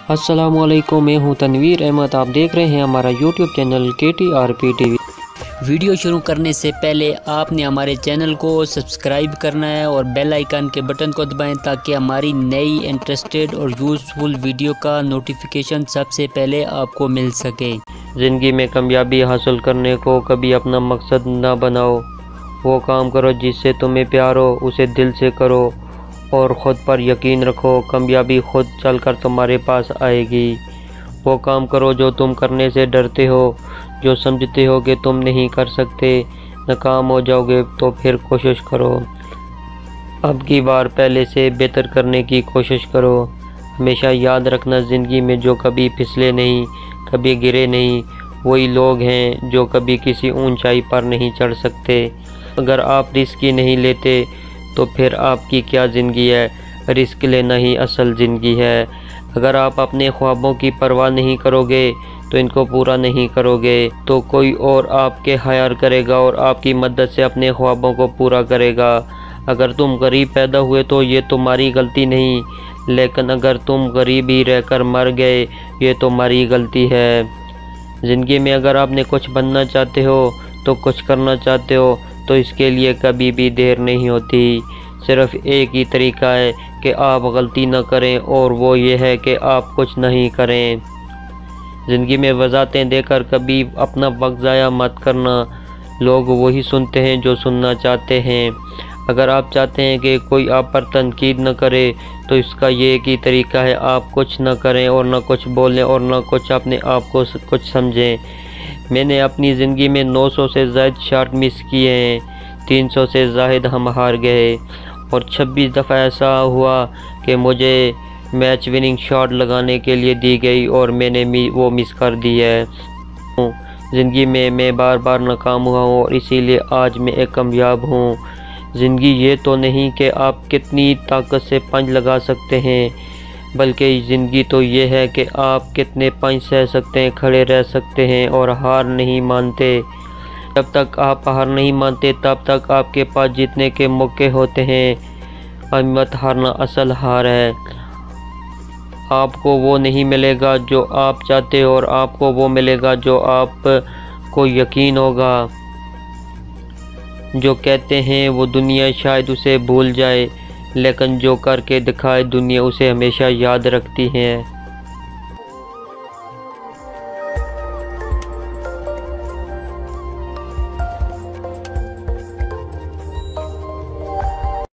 अस्सलाम वालेकुम, मैं हूं तनवीर अहमद। आप देख रहे हैं हमारा YouTube channel KTRP TV। Video शुरू करने से पहले आपने हमारे चैनल को सब्सक्राइब करना है और बेल आइकन के बटन को दबाएं ताकि हमारी नई इंटरेस्टेड और यूज़फुल वीडियो का नोटिफिकेशन सबसे पहले आपको मिल सके। ज़िंदगी में कामयाबी हासिल करने को कभी अपना मकसद ना बनाओ। वो काम करो जिससे तुम्हें प्यार हो, उसे दिल से करो और ख़ुद पर यकीन रखो। कामयाबी खुद चलकर तुम्हारे पास आएगी। वो काम करो जो तुम करने से डरते हो, जो समझते हो कि तुम नहीं कर सकते। नाकाम हो जाओगे तो फिर कोशिश करो। अब की बार पहले से बेहतर करने की कोशिश करो। हमेशा याद रखना, ज़िंदगी में जो कभी फिसले नहीं, कभी गिरे नहीं, वही लोग हैं जो कभी किसी ऊंचाई पर नहीं चढ़ सकते। अगर आप रिस्क ही नहीं लेते तो फिर आपकी क्या ज़िंदगी है। रिस्क लेना ही असल ज़िंदगी है। अगर आप अपने ख्वाबों की परवाह नहीं करोगे तो इनको पूरा नहीं करोगे तो कोई और आपके हायर करेगा और आपकी मदद से अपने ख्वाबों को पूरा करेगा। अगर तुम गरीब पैदा हुए तो ये तुम्हारी गलती नहीं, लेकिन अगर तुम गरीब ही रहकर मर गए ये तुम्हारी गलती है। ज़िंदगी में अगर आपने कुछ बनना चाहते हो तो कुछ करना चाहते हो तो इसके लिए कभी भी देर नहीं होती। सिर्फ़ एक ही तरीका है कि आप गलती न करें और वो ये है कि आप कुछ नहीं करें। ज़िंदगी में वजाहतें देकर कभी अपना वक्त ज़ाया मत करना। लोग वही सुनते हैं जो सुनना चाहते हैं। अगर आप चाहते हैं कि कोई आप पर तनकीद न करे तो इसका ये एक ही तरीका है, आप कुछ न करें और न कुछ बोलें और न कुछ अपने आप को कुछ समझें। मैंने अपनी ज़िंदगी में 900 से ज़ायद शॉट मिस किए हैं, 300 से ज़ायद हम हार गए और 26 दफ़ा ऐसा हुआ कि मुझे मैच विनिंग शॉट लगाने के लिए दी गई और मैंने वो मिस कर दी है। ज़िंदगी में मैं बार बार नाकाम हुआ हूँ और इसीलिए आज मैं एक कामयाब हूँ। ज़िंदगी ये तो नहीं कि आप कितनी ताकत से पंच लगा सकते हैं, बल्कि ज़िंदगी तो ये है कि आप कितने पंच सह सकते हैं, खड़े रह सकते हैं और हार नहीं मानते। जब तक आप हार नहीं मानते तब तक आपके पास जीतने के मौके होते हैं। हिम्मत हारना असल हार है। आपको वो नहीं मिलेगा जो आप चाहते हो और आपको वो मिलेगा जो आपको यकीन होगा। जो कहते हैं वो दुनिया शायद उसे भूल जाए, लेकिन जो करके दिखाए दुनिया उसे हमेशा याद रखती है।